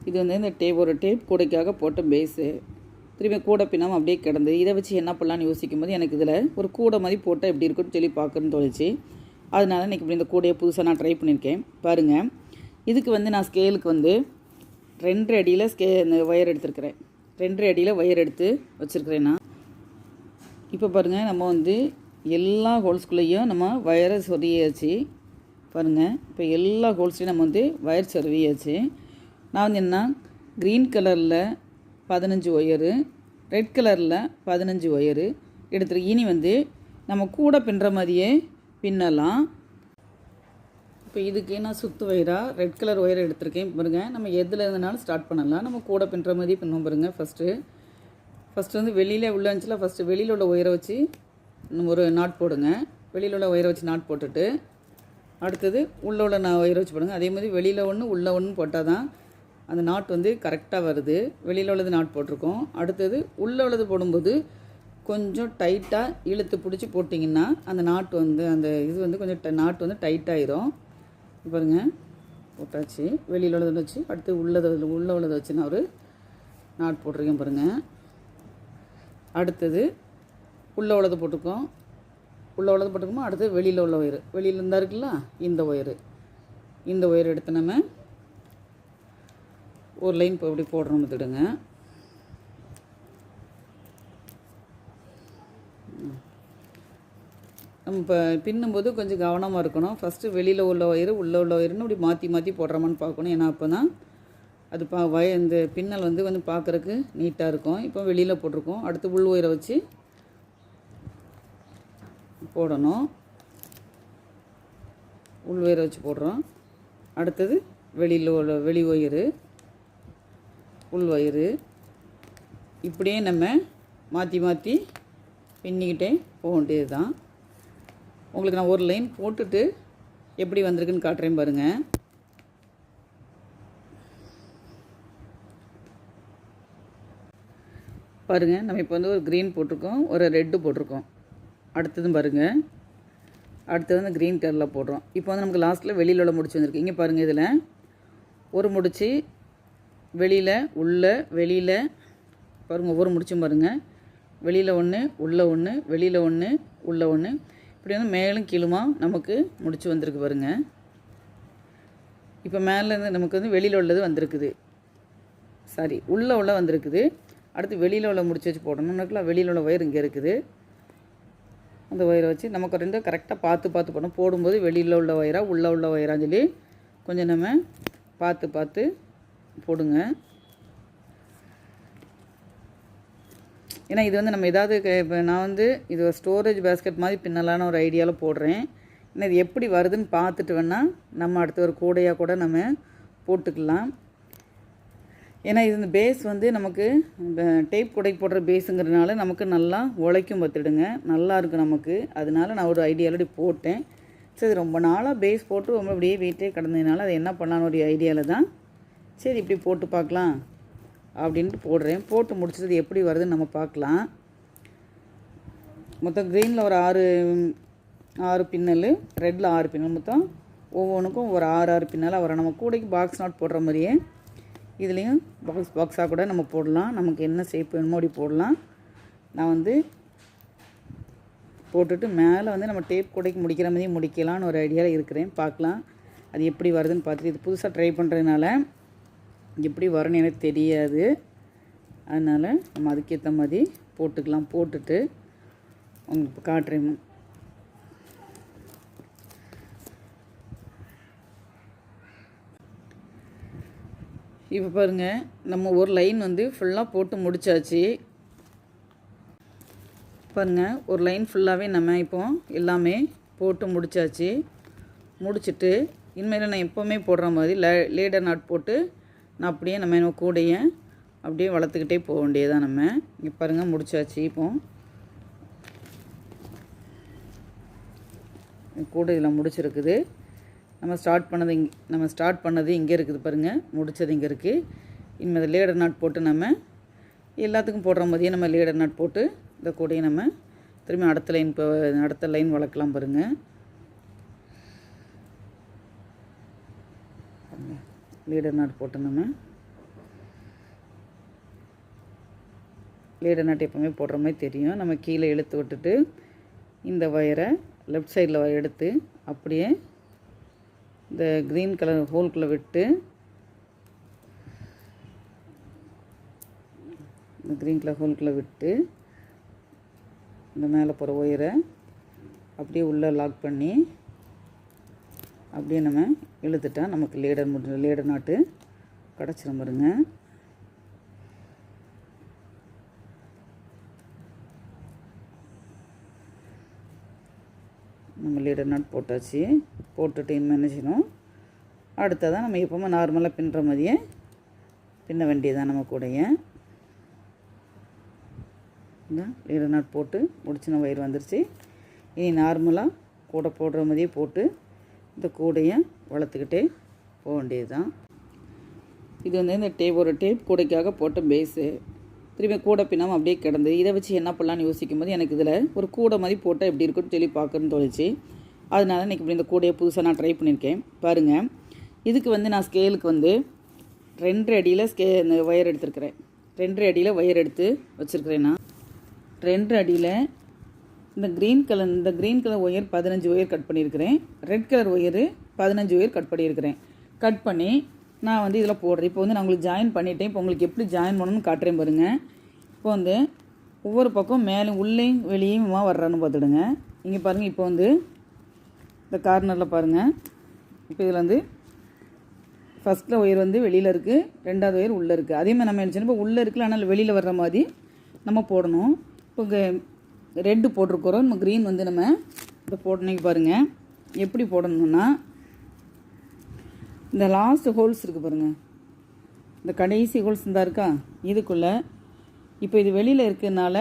இது வந்து இந்த ஒரு டேப் கூடைக்காக போட்ட பேஸு. திரும்பி கூடை பின்னாமல் அப்படியே கிடந்து இதை வச்சு என்ன பண்ணலான்னு யோசிக்கும் போது எனக்கு இதில் ஒரு கூடை மாதிரி போட்டால் எப்படி இருக்குன்னு சொல்லி பார்க்குறேன்னு தோணுச்சு. அதனால இன்றைக்கி இப்படி இந்த கூடையை புதுசாக நான் ட்ரை பண்ணியிருக்கேன். பாருங்கள், இதுக்கு வந்து நான் ஸ்கேலுக்கு வந்து 2 அடியில் இந்த ஒயர் எடுத்துருக்கிறேன். 2 அடியில் ஒயர் எடுத்து வச்சுருக்கிறேன் நான். இப்போ பாருங்கள், நம்ம வந்து எல்லா ஹோல்ஸ்குள்ளேயும் நம்ம ஒயரை சொருவியாச்சு. பாருங்கள், இப்போ எல்லா ஹோல்ஸ்லையும் நம்ம வந்து ஒயர் சொருவியாச்சு. நான் வந்து என்ன க்ரீன் கலரில் 15 ஒயரு, ரெட் கலரில் 15 ஒயரு எடுத்துருக்கேன். இனி வந்து நம்ம கூட பின்னுற மாதிரியே பின்னலாம். இப்போ இதுக்கு நான் சுற்று ஒயராக ரெட் கலர் ஒயர் எடுத்திருக்கேன். பாருங்கள், நம்ம எதில் இருந்தனாலும் ஸ்டார்ட் பண்ணலாம். நம்ம கூட பின்னுற மாதிரி பின்னும். பாருங்கள், ஃபஸ்ட்டு வந்து வெளியில் உள்ள இருந்துச்சுல, ஃபஸ்ட்டு வெளியில் உள்ள ஒயரை வச்சு ஒரு நாட் போடுங்க. வெளியில் உள்ள ஒயரை வச்சு நாட் போட்டுட்டு அடுத்தது உள்ளே உள்ள ஒயரை வச்சு போடுங்க. அதே மாதிரி வெளியில் ஒன்று உள்ளே ஒன்று போட்டால் தான் அந்த நாட் வந்து கரெக்டாக வருது. வெளியில் உள்ளது நாட் போட்டிருக்கோம். அடுத்தது உள்ளே உள்ளது போடும்போது கொஞ்சம் டைட்டாக இழுத்து பிடிச்சி போட்டிங்கன்னா அந்த நாட் வந்து அந்த இது வந்து கொஞ்சம் நாட் வந்து டைட்டாகிடும். பாருங்கள், போட்டாச்சு. வெளியில் உள்ளதை வச்சு அடுத்து உள்ளதை வச்சு நான் ஒரு நாட் போட்டிருக்கேன். பாருங்கள், அடுத்தது உள்ளே உள்ளது போட்டிருக்கோம். அடுத்தது வெளியில் உள்ள ஒயரு, வெளியில் இருந்தால் இருக்குல்ல இந்த ஒயர் எடுத்து நம்ம ஒரு லைன் இப்போ இப்படி போடுறோம். பார்த்துடுங்க. நம்ம இப்போ பின்னும்போது கொஞ்சம் கவனமாக இருக்கணும். ஃபஸ்ட்டு வெளியில் உள்ள ஒயரு உள்ள ஒயருன்னு இப்படி மாற்றி போடுறோமான்னு பார்க்கணும். ஏன்னா அப்போ தான் அது இந்த பின்னல் வந்து பார்க்குறதுக்கு நீட்டாக இருக்கும். இப்போ வெளியில் போட்டிருக்கோம். அடுத்து உள் ஒயரை வச்சு போடணும். உள் ஒயரை வச்சு போடுறோம். அடுத்தது வெளியில் உள்ள வெளி ஒயரு, உள் ஒயரு, இப்படியே நம்ம மாற்றி பின்னிக்கிட்டே போக வேண்டியது தான். உங்களுக்கு நான் ஒரு லைன் போட்டுட்டு எப்படி வந்திருக்குன்னு காட்டுறேன். பாருங்கள், நம்ம இப்போ வந்து ஒரு க்ரீன் போட்டிருக்கோம், ஒரு ரெட்டு போட்டிருக்கோம். அடுத்ததும் பாருங்கள், அடுத்தது வந்து க்ரீன் கலரில் போடுறோம். இப்போ வந்து நமக்கு லாஸ்ட்டில் வெளியில் உள்ள முடிச்சு வந்திருக்கு. இங்கே பாருங்கள், இதில் ஒரு முடிச்சு வெளியில் வெளியில் பாருங்கள், ஒவ்வொரு முடிச்சும் பாருங்கள். வெளியில் ஒன்று உள்ள ஒன்று, வெளியில் ஒன்று உள்ள ஒன்று, இப்படி வந்து மேலும் கீழுமா நமக்கு முடிச்சு வந்திருக்கு. பாருங்கள், இப்போ மேலேருந்து நமக்கு வந்து வெளியில் உள்ளது வந்திருக்குது, உள்ள வந்திருக்குது. அடுத்து வெளியில் உள்ள முடிச்சு வச்சு போடணும்னாக்கெல்லாம் வெளியில் உள்ள ஒயர் இங்கே இருக்குது. அந்த ஒயரை வச்சு நமக்கு ரெண்டும் கரெக்டாக பார்த்து போடும்போது வெளியில் உள்ள ஒயரா உள்ள ஒயரான்னு சொல்லி கொஞ்சம் நம்ம பார்த்து போடுங்க. ஏன்னா இது வந்து நம்ம ஏதாவது இப்போ நான் வந்து இது ஸ்டோரேஜ் பேஸ்கெட் மாதிரி பின்னலான ஒரு ஐடியாவில் போடுறேன். ஏன்னா இது எப்படி வருதுன்னு பார்த்துட்டு வேணால் நம்ம அடுத்த ஒரு கூடையாக கூட நம்ம போட்டுக்கலாம். ஏன்னா இது இந்த பேஸ் வந்து நமக்கு டேப் கூடைக்கு போடுற பேஸுங்கிறதுனால நமக்கு நல்லா உழைக்கும். பார்த்துடுங்க, நல்லாயிருக்கும் நமக்கு. அதனால நான் ஒரு ஐடியாவில் போட்டேன். சரி, ரொம்ப நாளாக பேஸ் போட்டு ரொம்ப அப்படியே வீட்டே கிடந்ததுனால அதை என்ன பண்ணலான்னு ஒரு ஐடியாவில் தான் சரி இப்படி போட்டு பார்க்கலாம் அப்படின்ட்டு போடுறேன். போட்டு முடிச்சது எப்படி வருதுன்னு நம்ம பார்க்கலாம். மொத்தம் க்ரீனில் ஒரு 6 பின்னல், ரெட்டில் 6 பின்னல், மொத்தம் ஒவ்வொன்றுக்கும் ஒரு 6 பின்னலாக வரும். நம்ம கூடைக்கு பாக்ஸ் நாட் போடுற மாதிரியே இதுலேயும் பாக்ஸாக கூட நம்ம போடலாம். நமக்கு என்ன ஷேப் வேணுமோ அப்படி போடலாம். நான் வந்து போட்டுட்டு மேலே வந்து நம்ம டேப் கூடைக்கு முடிக்கிற மாதிரியே முடிக்கலான்னு ஒரு ஐடியாவில் இருக்கிறேன். பார்க்கலாம் அது எப்படி வருதுன்னு பார்த்துட்டு. இது புதுசாக ட்ரை பண்ணுறதுனால எப்படி வரும்னு எனக்கு தெரியாது. அதனால் நம்ம அதுக்கேற்ற மாதிரி போட்டுக்கலாம். போட்டுட்டு உங்களுக்கு காட்டுறேன். இப்போ பாருங்கள், நம்ம ஒரு லைன் வந்து ஃபுல்லாக போட்டு முடித்தாச்சு. பாருங்கள், ஒரு லைன் ஃபுல்லாகவே நம்ம இப்போ எல்லாமே போட்டு முடித்தாச்சு. முடிச்சுட்டு இனிமேல் நான் எப்போவுமே போடுற மாதிரி லேடர் நாட் போட்டு நான் அப்படியே நம்ம கூடையை அப்படியே வளர்த்துக்கிட்டே போக வேண்டியதான். நம்ம இங்கே பாருங்கள், முடிச்சாச்சு. இப்போ கூடை இதில் முடிச்சிருக்குது. நம்ம ஸ்டார்ட் பண்ணது இங்கே இருக்குது. பாருங்கள், முடித்தது இங்கே இருக்குது. இனிமேல் லேடர் நாட் போட்டு நம்ம எல்லாத்துக்கும் போடுற மாதிரியே நம்ம லேடர் நாட் போட்டு இந்த கூடையை நம்ம திரும்பி அடுத்த லைன் வளர்க்கலாம். பாருங்கள், லீடர் நாட் போட்டு நம்ம லீடர் நாட் எப்போவுமே போடுற மாதிரி தெரியும். நம்ம கீழே இழுத்து விட்டுட்டு இந்த ஒயரை லெஃப்ட் சைடில் எடுத்து அப்படியே இந்த க்ரீன் கலர் ஹோல்குள்ளே விட்டு இந்த க்ரீன் கலர் ஹோல்குள்ளே விட்டு இந்த மேலே போகிற ஒயரை அப்படியே உள்ளே லாக் பண்ணி அப்படியே நம்ம இழுத்துட்டா நமக்கு லீடர் நாட்டு கிடச்சிரும் பாருங்க. நம்ம லீடர் நாட் போட்டாச்சு. போட்டுட்டு இன்னும் என்ன செய்யணும், அடுத்ததான் நம்ம எப்போவுமே நார்மலாக பின்னுற மாதிரியே பின்ன வேண்டியதான். நம்ம கூடைய இந்த லீடர் நாட் போட்டு முடிச்சின வயிறு வந்துருச்சு. இனி நார்மலாக கூடை போடுற மாதிரியே போட்டு இந்த கூடையை வளர்த்துக்கிட்டே போக வேண்டியது தான். இது வந்து இந்த ஒரு டேப் கூடைக்காக போட்ட பேஸு. திரும்பி கூடை பின்னாமல் அப்படியே கிடந்து இதை வச்சு என்ன பண்ணலான்னு யோசிக்கும் போது எனக்கு இதில் ஒரு கூடை மாதிரி போட்டால் எப்படி இருக்குன்னு சொல்லி பார்க்கணுன்னு தோணுச்சு. அதனால இன்றைக்கி இப்படி இந்த கூடையை புதுசாக நான் ட்ரை பண்ணியிருக்கேன். பாருங்கள், இதுக்கு வந்து நான் ஸ்கேலுக்கு வந்து 2 அடியில் இந்த ஒயர் எடுத்துருக்கிறேன். 2 அடியில் ஒயர் எடுத்து வச்சுருக்கிறேன். நான் 2 அடியில் இந்த green colour wire 15 wire cut பண்ணியிருக்கிறேன். Red colour wire 15 wire cut பண்ணியிருக்கிறேன். கட் பண்ணி நான் வந்து இதில் போடுறேன். இப்போ வந்து நான் உங்களுக்கு ஜாயின் பண்ணிட்டேன். இப்போ உங்களுக்கு எப்படி ஜாயின் பண்ணணும்னு காட்டுறேன் பாருங்கள். இப்போ வந்து ஒவ்வொரு பக்கம் மேலே உள்ளேயும் வெளியும் வர்றான்னு பார்த்துடுங்க. இங்கே பாருங்கள், இப்போ வந்து இந்த கார்னரில் பாருங்கள். இப்போ இதில் வந்து ஃபஸ்ட்டில் ஒயர் வந்து வெளியில் இருக்குது, 2வது ஒயர் உள்ளே இருக்குது. அதே மாதிரி நம்ம என்ன இப்போ உள்ளே இருக்குல்ல, ஆனால் வெளியில் வர்ற மாதிரி நம்ம போடணும். இப்போ இங்கே ரெட்டு போட்டிருக்கிறோம், நம்ம க்ரீன் வந்து நம்ம இப்போ போடணும். பாருங்கள் எப்படி போடணும்னா, இந்த லாஸ்ட் ஹோல்ஸ் இருக்குது பாருங்கள், இந்த கடைசி ஹோல்ஸ் இந்த இருக்கா, இதுக்குள்ளே இப்போ இது வெளியில் இருக்கிறதுனால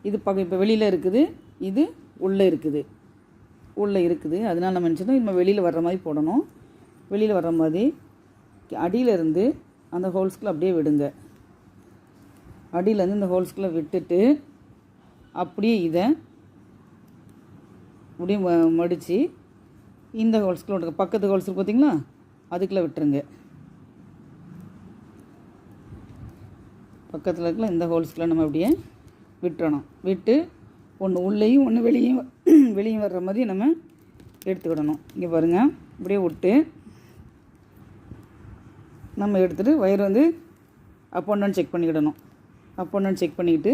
இது இப்போ வெளியில் இருக்குது, இது உள்ளே இருக்குது. அதனால் நம்ம நினச்சோம் நம்ம வெளியில் வர்ற மாதிரி போடணும். வெளியில் வர்ற மாதிரி அடியிலேருந்து அந்த ஹோல்ஸ்குள்ளே அப்படியே விடுங்க. அடியிலேருந்து இந்த ஹோல்ஸ்குள்ளே விட்டுட்டு அப்படியே இதை அப்படியே மடித்து இந்த ஹோல்ஸ்குள்ளே விட்டுருங்க. பக்கத்து ஹோல்ஸ் இருக்குது பார்த்தீங்களா, அதுக்குள்ளே விட்டுருங்க. பக்கத்தில் இருக்கிற இந்த ஹோல்ஸ்குள்ளே நம்ம அப்படியே விட்டுறணும். விட்டு ஒன்று உள்ளேயும் ஒன்று வெளியும் வர்ற மாதிரி நம்ம எடுத்துக்கிடணும். இங்கே பாருங்கள், இப்படியே விட்டு நம்ம எடுத்துகிட்டு ஒயர் வந்து அப் அண்ட் டவுன் செக் பண்ணிக்கிடணும். அப் அண்ட் டவுன் செக் பண்ணிக்கிட்டு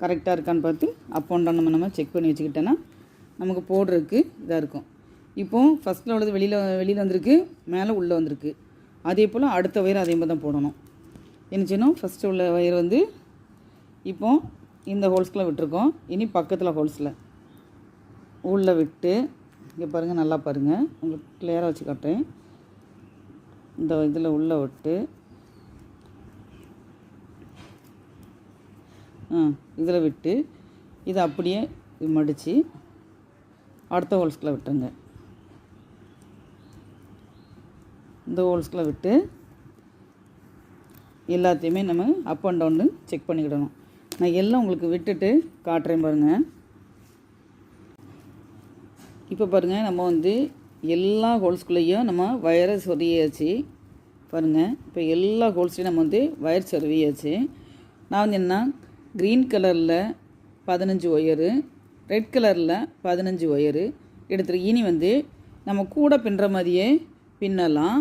கரெக்டாக இருக்கான்னு பார்த்து அப் அண்ட் டவுன் நம்ம செக் பண்ணி வச்சுக்கிட்டோன்னா நமக்கு போடுறதுக்கு இதாக இருக்கும். இப்போது ஃபஸ்ட்டில் உள்ளது வெளியில் வந்திருக்கு, மேலே உள்ளே வந்திருக்கு. அதே போல் அடுத்த ஒயர் அதே மாதிரி தான் போடணும். என்ன செய்யணும், ஃபஸ்ட்டு உள்ள ஒயர் வந்து இப்போது இந்த ஹோல்ஸ்குள்ளே விட்டுருக்கோம். இனி பக்கத்தில் ஹோல்ஸில் உள்ளே விட்டு இங்கே பாருங்கள், நல்லா பாருங்கள், உங்களுக்கு கிளியராக வச்சு காட்டுறேன். இந்த இதில் உள்ளே விட்டு இதில் விட்டு இதை அப்படியே மடித்து அடுத்த ஹோல்ஸ்குள்ளே விட்டுருங்க. இந்த ஹோல்ஸ்குள்ளே விட்டு எல்லாத்தையுமே நம்ம அப் அண்ட் டவுன்னு செக் பண்ணிக்கிடணும். நான் எல்லாம் உங்களுக்கு விட்டுட்டு காட்டுறேன் பாருங்கள். இப்போ பாருங்கள், நம்ம வந்து எல்லா ஹோல்ஸ்குள்ளேயும் நம்ம வயரை சொருவியாச்சு பாருங்கள். இப்போ எல்லா ஹோல்ஸ்லையும் நம்ம வந்து வயர் சொருவியாச்சு. நான் வந்து என்ன, க்ரீன் கலரில் 15 ஒயரு, ரெட் கலரில் 15 ஒயரு எடுத்துருக்கு. இனி வந்து நம்ம கூட பின்னுற மாதிரியே பின்னலாம்.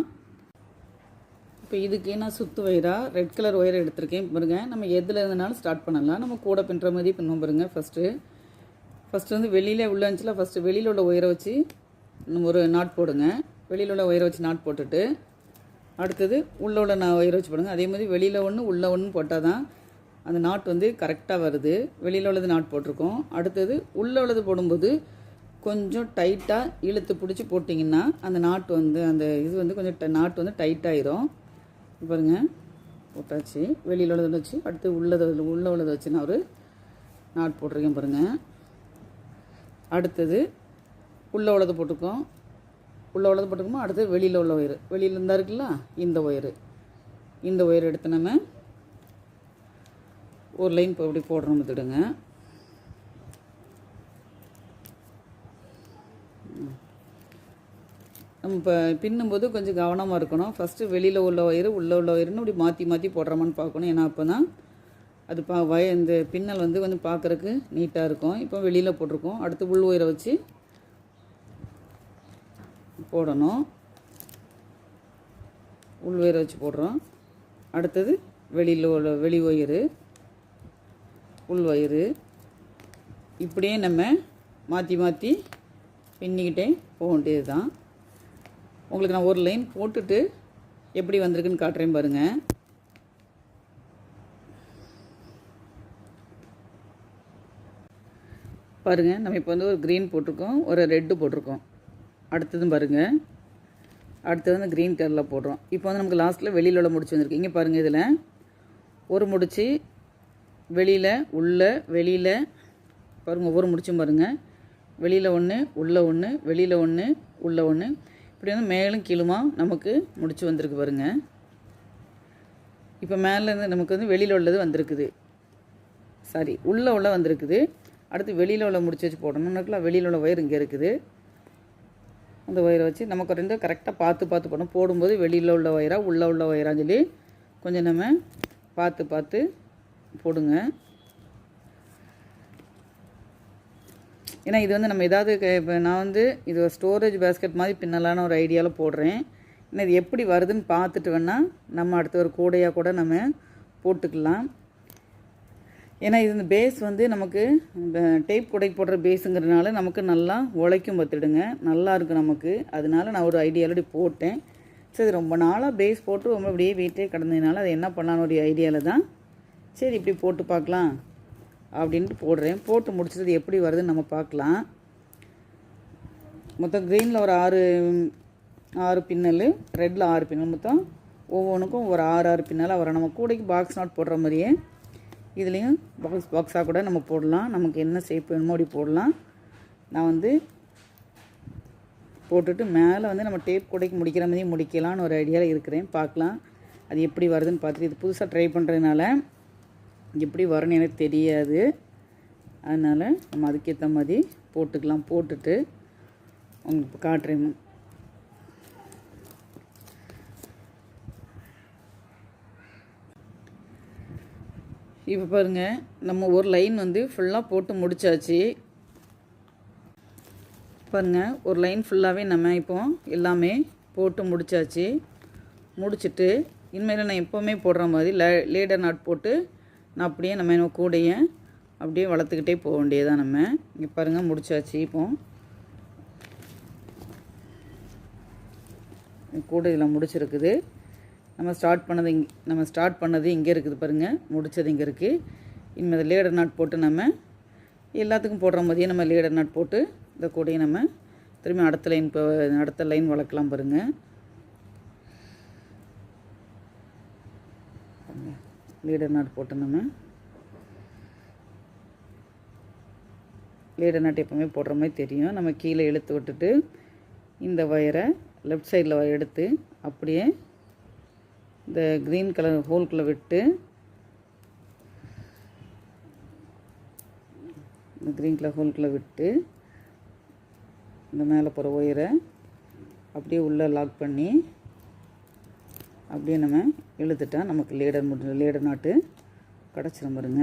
இப்போ இதுக்கு நான் சுற்று ஒயராக ரெட் கலர் ஒயர் எடுத்திருக்கேன் பாருங்கள். நம்ம எதில் இருந்தனாலும் ஸ்டார்ட் பண்ணலாம். நம்ம கூட பின்னுற மாதிரி பின்னுவோம் பாருங்கள். ஃபஸ்ட்டு வந்து வெளியில் உள்ள இருந்துச்சுல, ஃபஸ்ட்டு வெளியில் உள்ள ஒயரை வச்சு நம்ம ஒரு நாட் போடுங்க. வெளியில் உள்ள ஒயரை வச்சு நாட் போட்டுட்டு அடுத்தது உள்ளே உள்ள ஒயரை வச்சு போடுங்க. அதே மாதிரி வெளியில் ஒன்று உள்ளே ஒன்று போட்டால் தான் அந்த நாட் வந்து கரெக்டாக வருது. வெளியில் உள்ளது நாட் போட்டிருக்கோம். அடுத்தது உள்ளே உள்ளது போடும்போது கொஞ்சம் டைட்டாக இழுத்து பிடிச்சி போட்டிங்கன்னா அந்த நாட் வந்து அந்த இது வந்து கொஞ்சம் நாட் வந்து டைட்டாகிடும். பாருங்கள், போட்டாச்சு. வெளியில் உள்ளதை வச்சு அடுத்து உள்ளே உள்ளதை வச்சு நான் ஒரு நாட் போட்டிருக்கேன் பாருங்கள். அடுத்தது உள்ளே உள்ளதை போட்டிருக்கோம். அடுத்தது வெளியில் உள்ள ஒயரு, வெளியில் இருந்தால் இருக்குல்ல இந்த ஒயர் எடுத்து நம்ம ஒரு லைன் இப்போ இப்படி போடுறோம் பார்த்துடுங்க. நம்ம இப்போ பின்னும்போது கொஞ்சம் கவனமாக இருக்கணும். ஃபஸ்ட்டு வெளியில் உள்ள ஒயரு உள்ளே உள்ள ஒயருன்னு இப்படி மாற்றி போடுறோமான்னு பார்க்கணும். ஏன்னா அப்போ தான் அது இந்த பின்னல் வந்து பார்க்குறக்கு நீட்டாக இருக்கும். இப்போ வெளியில் போட்டிருக்கோம். அடுத்து உள் ஒயரை வச்சு போடணும். உள் ஒயரை வச்சு போடுறோம். அடுத்தது வெளியில் உள்ள வெளி ஒயரு, உள் ஒயரு, இப்படியே நம்ம மாற்றி மாற்றி பின்னிக்கிட்டே போக வேண்டியது தான். உங்களுக்கு நான் ஒரு லைன் போட்டுட்டு எப்படி வந்திருக்குன்னு காட்டுறேன் பாருங்கள். பாருங்கள், நம்ம இப்போ ஒரு க்ரீன் போட்டிருக்கோம், ஒரு ரெட்டு போட்டிருக்கோம். அடுத்ததும் பாருங்கள், அடுத்தது க்ரீன் கலரில் போடுறோம். இப்போ நமக்கு லாஸ்ட்டில் வெளியில் உள்ள முடிச்சு வந்திருக்கு. இங்கே பாருங்கள், இதில் ஒரு முடிச்சு வெளியில் உள்ள வெளியில் பாருங்கள், ஒவ்வொரு முடிச்சும் பாருங்கள். வெளியில் ஒன்று, உள்ளே ஒன்று, வெளியில் ஒன்று, உள்ளே ஒன்று, இப்படி மேலும் கீழுமா நமக்கு முடிச்சு வந்திருக்கு பாருங்கள். இப்போ மேலேருந்து நமக்கு வெளியில் உள்ளது வந்திருக்குது, சாரி உள்ளே உள்ள வந்திருக்குது. அடுத்து வெளியில் உள்ள முடிச்சு வச்சு போடணும்னாக்கெல்லாம் வெளியில் உள்ள ஒயர் இங்கே இருக்குது. அந்த ஒயரை வச்சு நமக்கு ரெண்டு கரெக்டாக பார்த்து போடணும். போடும்போது வெளியில் உள்ள ஒயரா உள்ளே உள்ள ஒயரான்னு சொல்லி கொஞ்சம் நம்ம பார்த்து போடுங்க. ஏன்னா இது நம்ம ஏதாவது இப்போ நான் இது ஸ்டோரேஜ் பேஸ்கெட் மாதிரி பின்னலான ஒரு ஐடியாவில் போடுறேன். ஏன்னா இது எப்படி வருதுன்னு பார்த்துட்டு வேணால் நம்ம அடுத்த ஒரு கூடையாக கூட நம்ம போட்டுக்கலாம். ஏன்னா இது இந்த பேஸ் நமக்கு டேப் கூடைக்கு போடுற பேஸுங்கிறதுனால நமக்கு நல்லா உழைக்கும் பார்த்துடுங்க, நல்லா இருக்குது நமக்கு. அதனால நான் ஒரு ஐடியாவில் போட்டேன். சரி, ரொம்ப நாளாக பேஸ் போட்டு ரொம்ப அப்படியே வீட்டிலே கிடந்ததுனால அதை என்ன பண்ணலான்னு ஒரு ஐடியாவில் தான் சரி இப்படி போட்டு பார்க்கலாம் அப்படின்ட்டு போடுறேன். போட்டு முடிச்சது எப்படி வருதுன்னு நம்ம பார்க்கலாம். மொத்தம் க்ரீனில் ஒரு 6 பின்னல், ரெட்டில் 6 பின்னல், மொத்தம் ஒவ்வொன்றுக்கும் ஒரு 6 பின்னலாக வரும். நம்ம கூடைக்கு பாக்ஸ் நாட் போடுற மாதிரியே இதுலேயும் பாக்ஸாக கூட நம்ம போடலாம். நமக்கு என்ன ஷேப் வேணுமோ அப்படி போடலாம். நான் போட்டுட்டு மேலே நம்ம டேப் கூடைக்கு முடிக்கிற மாதிரி முடிக்கலான்னு ஒரு ஐடியாவில் இருக்கிறேன். பார்க்கலாம் அது எப்படி வருதுன்னு பார்த்துட்டு. இது புதுசாக ட்ரை பண்ணுறதுனால எப்படி வரும்னு எனக்கு தெரியாது. அதனால் நம்ம அதுக்கேற்ற மாதிரி போட்டுக்கலாம். போட்டுட்டு உங்களுக்கு காட்டுறேன். இப்போ பாருங்கள், நம்ம ஒரு லைன் ஃபுல்லாக போட்டு முடித்தாச்சு. பாருங்கள், ஒரு லைன் ஃபுல்லாகவே நம்ம இப்போ எல்லாமே போட்டு முடித்தாச்சு. முடிச்சுட்டு இனிமேல் நான் எப்போவுமே போடுற மாதிரி லேடர் நாட் போட்டு நான் அப்படியே நம்ம கூடையை அப்படியே வளர்த்துக்கிட்டே போக வேண்டியதான். நம்ம இங்கே பாருங்கள் முடிச்சாச்சு. இப்போ கூடை இதில் முடிச்சிருக்குது. நம்ம ஸ்டார்ட் பண்ணது இங்கே இருக்குது பாருங்கள், முடித்தது இங்கே இருக்குது. இனிமேல் லேடர் நாட் போட்டு நம்ம எல்லாத்துக்கும் போடுற மாதிரியே நம்ம லேடர் நாட் போட்டு இந்த கூடையை நம்ம திரும்பி அடுத்த லைன் வளர்க்கலாம் பாருங்கள். லீடர் நாட் போட்டு நம்ம லீடர் நாட் எப்போவுமே போடுற மாதிரி தெரியும். நம்ம கீழே இழுத்து விட்டுட்டு இந்த ஒயரை லெஃப்ட் சைடில் எடுத்து அப்படியே இந்த க்ரீன் கலர் ஹோல்குள்ளே விட்டு இந்த மேலே போகிற ஒயரை அப்படியே உள்ளே லாக் பண்ணி அப்படியே நம்ம இழுத்துட்டா நமக்கு லேடர் நாட்டு கிடச்சிரும் பாருங்க.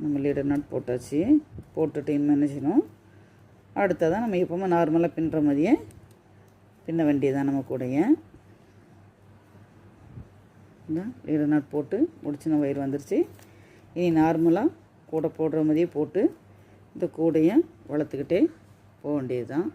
நம்ம லேடர் நாட் போட்டாச்சு. போட்டுட்டு இன்னும் என்ன செய்யணும், அடுத்ததான் நம்ம எப்போவுமே நார்மலாக பின்னுற மாதிரியே பின்ன வேண்டியதான். நம்ம கூடைய லேடர் நாட் போட்டு முடிச்சு நம்ம வயிறு வந்துருச்சு. இனி நார்மலாக கூடை போடுற மாதிரியே போட்டு இந்த கூடையை வளர்த்துக்கிட்டே போக வேண்டியது தான்.